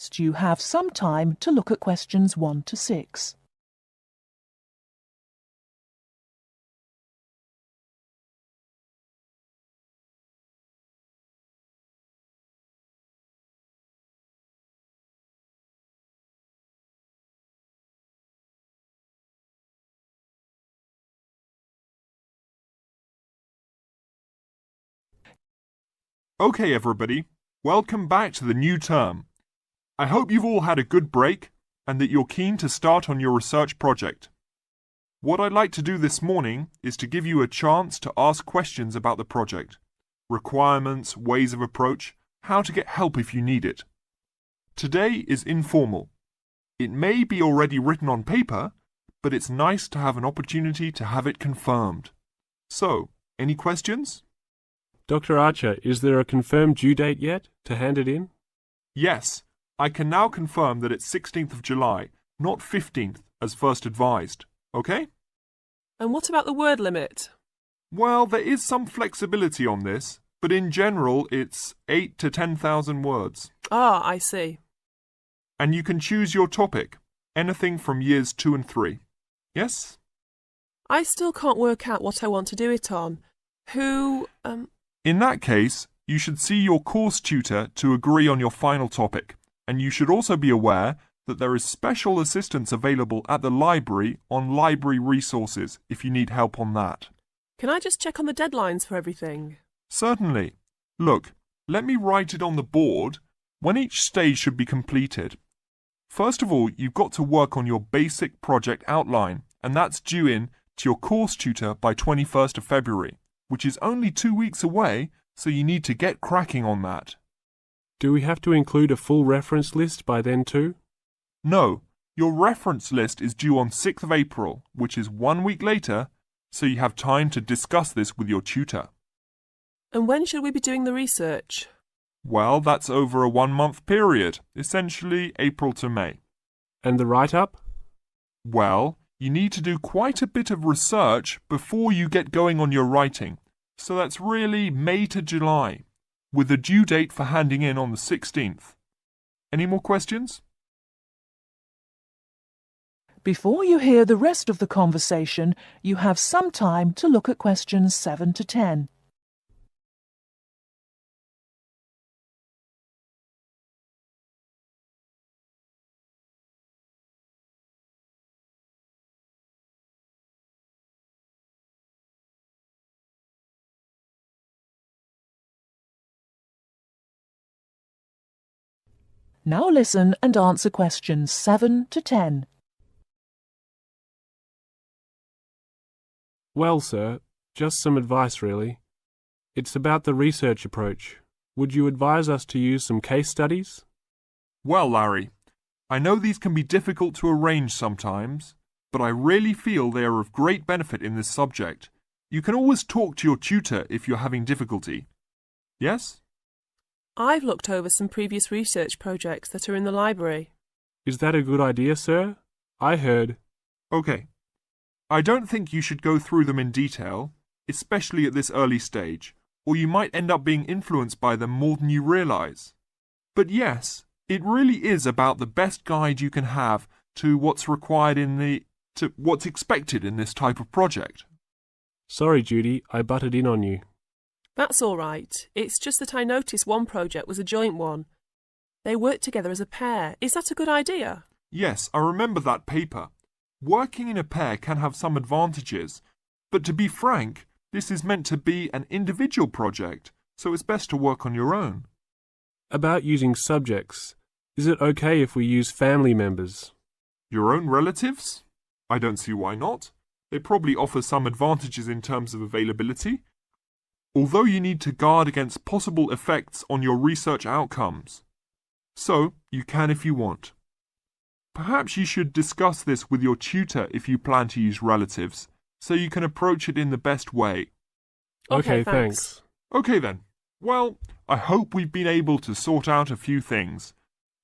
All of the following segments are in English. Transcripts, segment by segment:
tests, you have some time to look at questions 1 to 6. Okay, everybody, welcome back to the new term. I hope you've all had a good break and that you're keen to start on your research project. What I'd like to do this morning is to give you a chance to ask questions about the project, requirements, ways of approach, how to get help if you need it. Today is informal. It may be already written on paper, but it's nice to have an opportunity to have it confirmed. So, any questions? Dr. Archer, is there a confirmed due date yet to hand it in? Yes, I can now confirm that it's 16th of July, not 15th as first advised. Okay? And what about the word limit? Well, there is some flexibility on this, but in general it's 8 to 10,000 words. Ah, I see. And you can choose your topic, anything from years 2 and 3. Yes? I still can't work out what I want to do it on. In that case, you should see your course tutor to agree on your final topic, and you should also be aware that there is special assistance available at the library on library resources if you need help on that. Can I just check on the deadlines for everything? Certainly. Look, let me write it on the board when each stage should be completed. First of all, you've got to work on your basic project outline, and that's due in to your course tutor by 21st of February. Which is only 2 weeks away, so you need to get cracking on that. Do we have to include a full reference list by then too? No, your reference list is due on 6th of April, which is 1 week later, so you have time to discuss this with your tutor. And when should we be doing the research? Well, that's over a 1-month period, essentially April to May. And the write-up? Well, you need to do quite a bit of research before you get going on your writing, so that's really May to July, with a due date for handing in on the 16th. Any more questions? Before you hear the rest of the conversation, you have some time to look at questions 7 to 10. Now listen and answer questions 7 to 10. Well, sir, just some advice really. It's about the research approach. Would you advise us to use some case studies? Well, Larry, I know these can be difficult to arrange sometimes, but I really feel they are of great benefit in this subject. You can always talk to your tutor if you're having difficulty. Yes? I've looked over some previous research projects that are in the library. Is that a good idea, sir? I heard... Okay. I don't think you should go through them in detail, especially at this early stage, or you might end up being influenced by them more than you realize. But yes, it really is about the best guide you can have to what's required to what's expected in this type of project. Sorry, Judy, I butted in on you. That's all right. It's just that I noticed one project was a joint one. They worked together as a pair. Is that a good idea? Yes, I remember that paper. Working in a pair can have some advantages, but to be frank, this is meant to be an individual project, so it's best to work on your own. About using subjects, is it okay if we use family members? Your own relatives? I don't see why not. They probably offer some advantages in terms of availability. Although you need to guard against possible effects on your research outcomes. So, you can if you want. Perhaps you should discuss this with your tutor if you plan to use relatives, so you can approach it in the best way. Okay, thanks. Okay then. Well, I hope we've been able to sort out a few things.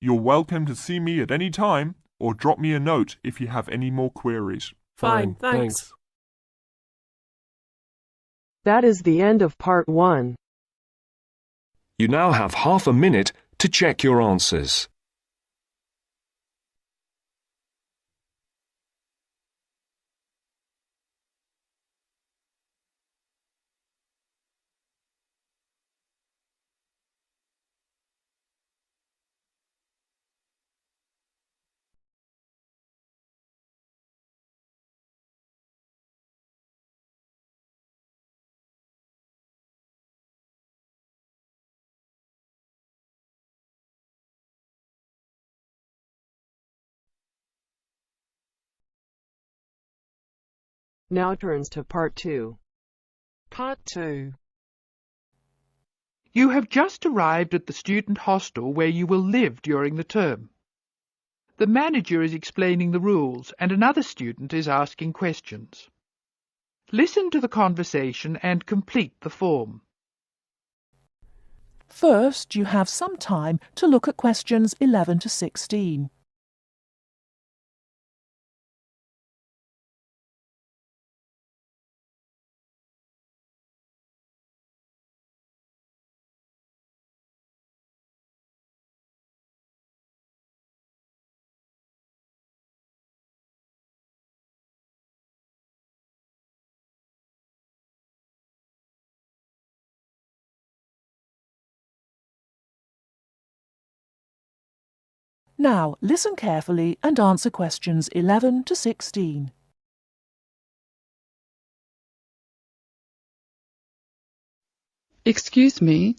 You're welcome to see me at any time, or drop me a note if you have any more queries. Fine, thanks. That is the end of part 1. You now have half a minute to check your answers. Now turns to Part 2. Part 2. You have just arrived at the student hostel where you will live during the term. The manager is explaining the rules and another student is asking questions. Listen to the conversation and complete the form. First, you have some time to look at questions 11 to 16. Now, listen carefully and answer questions 11 to 16. Excuse me,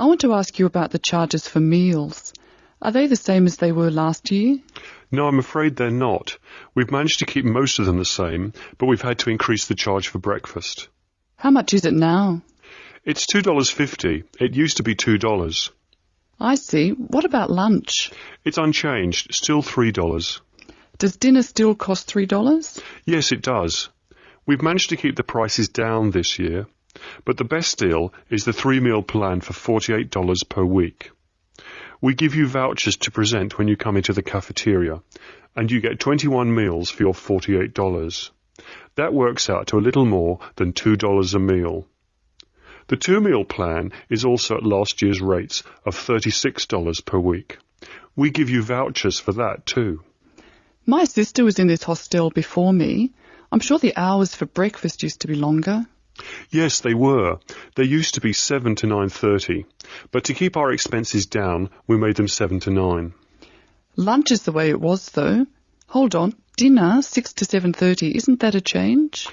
I want to ask you about the charges for meals. Are they the same as they were last year? No, I'm afraid they're not. We've managed to keep most of them the same, but we've had to increase the charge for breakfast. How much is it now? It's $2.50. It used to be $2. I see. What about lunch? It's unchanged, still $3. Does dinner still cost $3? Yes, it does. We've managed to keep the prices down this year, but the best deal is the 3-meal plan for $48 per week. We give you vouchers to present when you come into the cafeteria, and you get 21 meals for your $48. That works out to a little more than $2 a meal. The 2-meal plan is also at last year's rates of $36 per week. We give you vouchers for that too. My sister was in this hostel before me. I'm sure the hours for breakfast used to be longer. Yes, they were. They used to be 7 to 9:30, but to keep our expenses down, we made them 7 to 9. Lunch is the way it was, though. Hold on. Dinner, 6 to 7:30. Isn't that a change?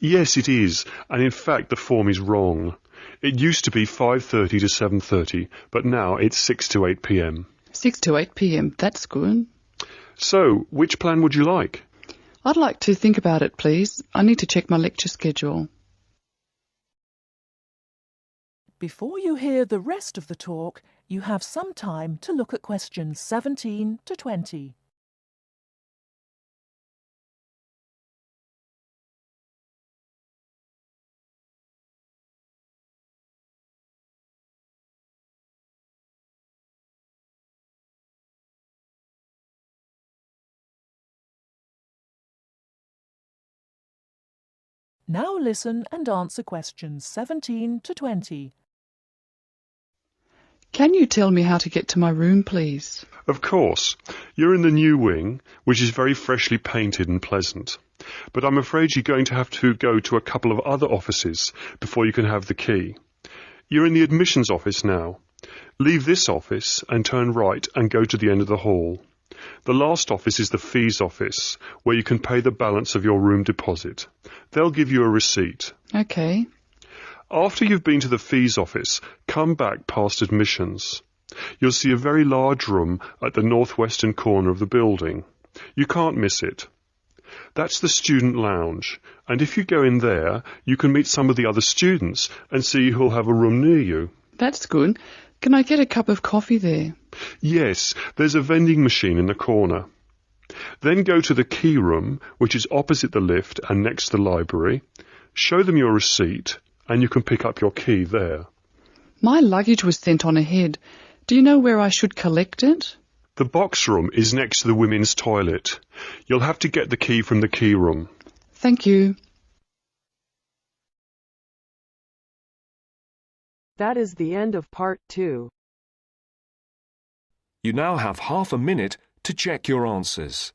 Yes, it is, and in fact the form is wrong. It used to be 5:30 to 7:30, but now it's 6 to 8 p.m. 6 to 8 p.m. That's good. So, which plan would you like? I'd like to think about it, please. I need to check my lecture schedule. Before you hear the rest of the talk, you have some time to look at questions 17 to 20. Now listen and answer questions 17 to 20. Can you tell me how to get to my room, please? Of course. You're in the new wing, which is very freshly painted and pleasant. But I'm afraid you're going to have to go to a couple of other offices before you can have the key. You're in the admissions office now. Leave this office and turn right and go to the end of the hall. The last office is the fees office, where you can pay the balance of your room deposit. They'll give you a receipt. Okay. After you've been to the fees office, come back past admissions. You'll see a very large room at the northwestern corner of the building. You can't miss it. That's the student lounge, and if you go in there, you can meet some of the other students and see who'll have a room near you. That's good. Can I get a cup of coffee there? Yes, there's a vending machine in the corner. Then go to the key room, which is opposite the lift and next to the library. Show them your receipt, and you can pick up your key there. My luggage was sent on ahead. Do you know where I should collect it? The box room is next to the women's toilet. You'll have to get the key from the key room. Thank you. That is the end of Part 2. You now have half a minute to check your answers.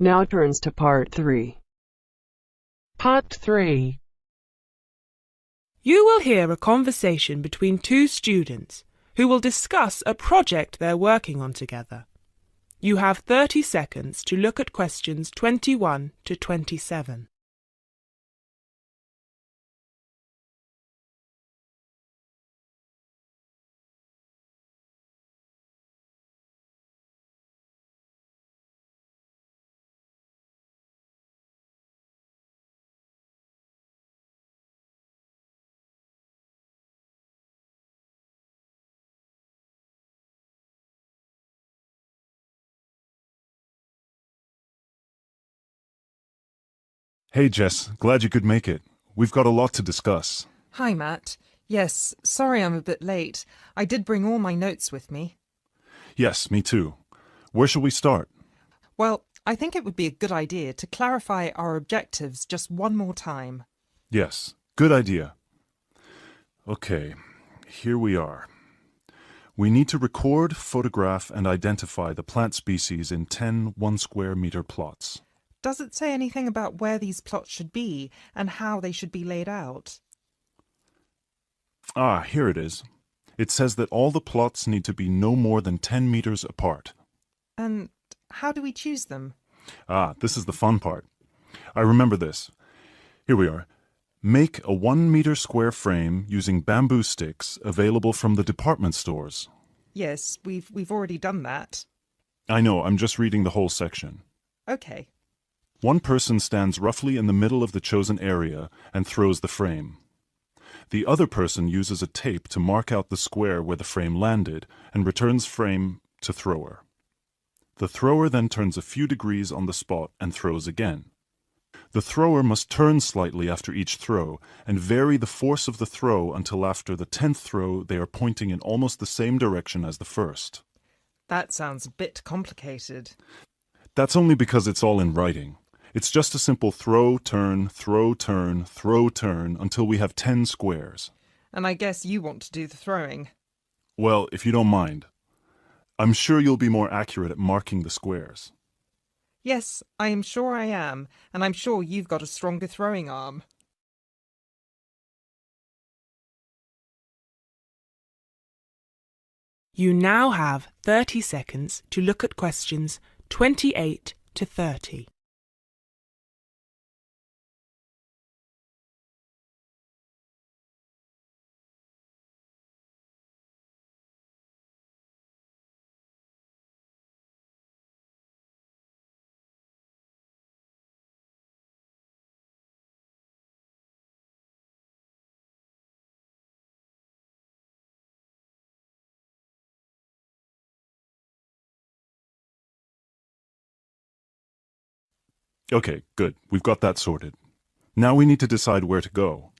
Now turns to Part 3. Part 3. You will hear a conversation between two students who will discuss a project they're working on together. You have 30 seconds to look at questions 21 to 27. Hey Jess, glad you could make it. We've got a lot to discuss. Hi, Matt. Yes, sorry I'm a bit late. I did bring all my notes with me. Yes, me too. Where shall we start? Well, I think it would be a good idea to clarify our objectives just one more time. Yes, good idea. Okay, here we are. We need to record, photograph, and identify the plant species in 10 1-square-meter plots. Does it say anything about where these plots should be and how they should be laid out? Ah, here it is. It says that all the plots need to be no more than 10 meters apart. And how do we choose them? Ah, this is the fun part. I remember this. Here we are. Make a 1-meter square frame using bamboo sticks available from the department stores. Yes, we've already done that. I know, I'm just reading the whole section. Okay. One person stands roughly in the middle of the chosen area and throws the frame. The other person uses a tape to mark out the square where the frame landed and returns frame to thrower. The thrower then turns a few degrees on the spot and throws again. The thrower must turn slightly after each throw and vary the force of the throw until after the 10th throw they are pointing in almost the same direction as the first. That sounds a bit complicated. That's only because it's all in writing. It's just a simple throw, turn, throw, turn, throw, turn until we have 10 squares. And I guess you want to do the throwing. Well, if you don't mind. I'm sure you'll be more accurate at marking the squares. Yes, I am sure I am, and I'm sure you've got a stronger throwing arm. You now have 30 seconds to look at questions 28 to 30. Okay, good. We've got that sorted. Now we need to decide where to go.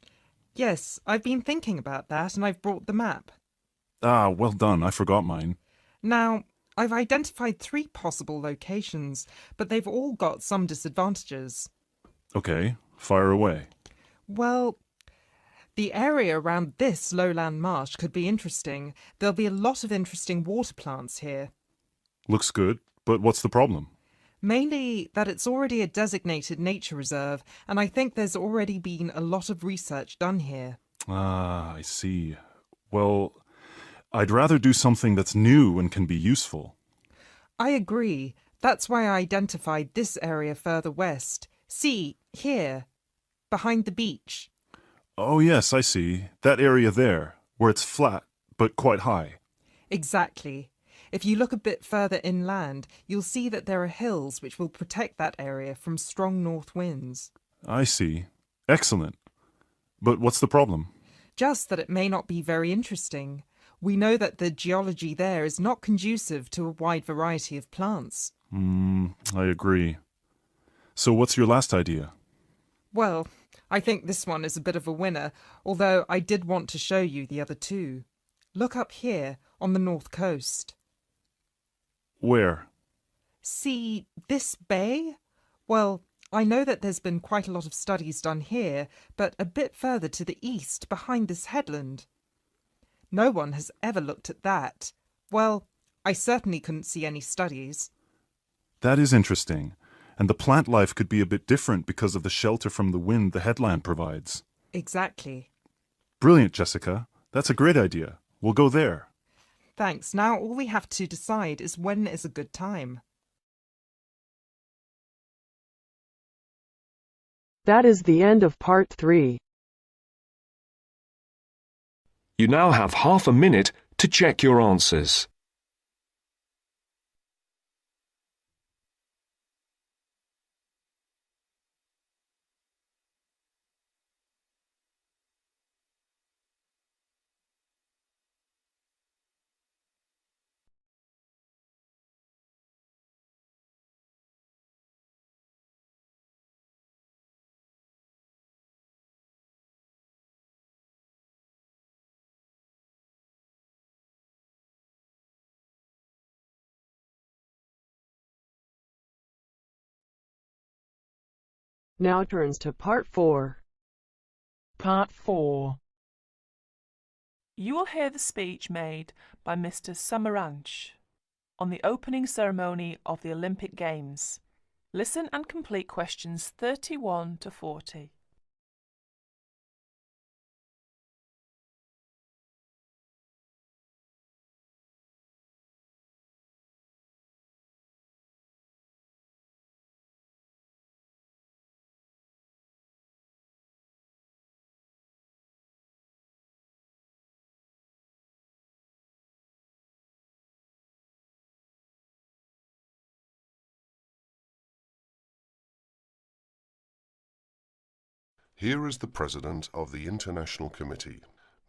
Yes, I've been thinking about that and I've brought the map. Ah, well done. I forgot mine. Now, I've identified 3 possible locations, but they've all got some disadvantages. Okay, fire away. Well, the area around this lowland marsh could be interesting. There'll be a lot of interesting water plants here. Looks good, but what's the problem? Mainly that it's already a designated nature reserve, and I think there's already been a lot of research done here. Ah, I see. Well, I'd rather do something that's new and can be useful. I agree. That's why I identified this area further west. See, here, behind the beach. Oh yes, I see. That area there, where it's flat, but quite high. Exactly. If you look a bit further inland, you'll see that there are hills which will protect that area from strong north winds. I see. Excellent. But what's the problem? Just that it may not be very interesting. We know that the geology there is not conducive to a wide variety of plants. I agree. So what's your last idea? Well, I think this one is a bit of a winner, although I did want to show you the other 2. Look up here, on the north coast. Where? See this bay? Well, I know that there's been quite a lot of studies done here, but a bit further to the east, behind this headland. No one has ever looked at that. Well, I certainly couldn't see any studies. That is interesting. And the plant life could be a bit different because of the shelter from the wind the headland provides. Exactly. Brilliant, Jessica. That's a great idea. We'll go there. Thanks. Now all we have to decide is when is a good time. That is the end of part 3. You now have half a minute to check your answers. Now turns to part 4. Part 4. You will hear the speech made by Mr. Samaranch on the opening ceremony of the Olympic Games. Listen and complete questions 31 to 40. Here is the President of the International Committee,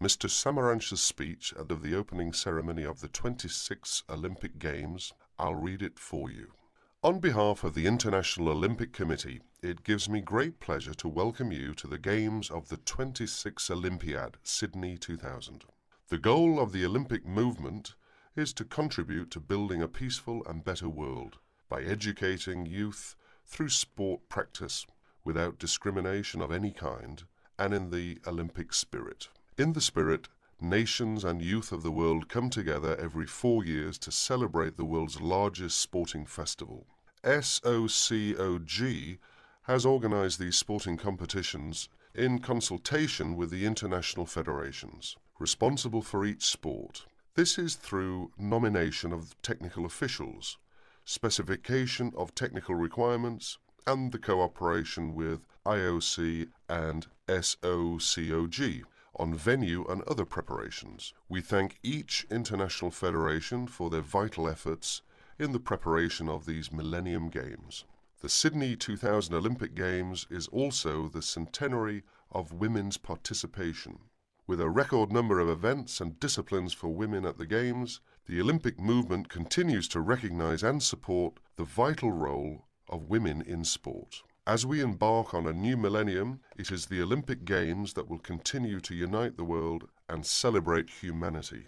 Mr. Samaranch's speech at the opening ceremony of the 26th Olympic Games. I'll read it for you. On behalf of the International Olympic Committee, it gives me great pleasure to welcome you to the Games of the 26th Olympiad, Sydney 2000. The goal of the Olympic movement is to contribute to building a peaceful and better world by educating youth through sport practice, without discrimination of any kind, and in the Olympic spirit. In the spirit, nations and youth of the world come together every 4 years to celebrate the world's largest sporting festival. SOCOG has organized these sporting competitions in consultation with the international federations responsible for each sport. This is through nomination of technical officials, specification of technical requirements, and the cooperation with IOC and SOCOG on venue and other preparations. We thank each international federation for their vital efforts in the preparation of these Millennium Games. The Sydney 2000 Olympic Games is also the centenary of women's participation. With a record number of events and disciplines for women at the Games, the Olympic movement continues to recognize and support the vital role of women in sport. As we embark on a new millennium, it is the Olympic Games that will continue to unite the world and celebrate humanity.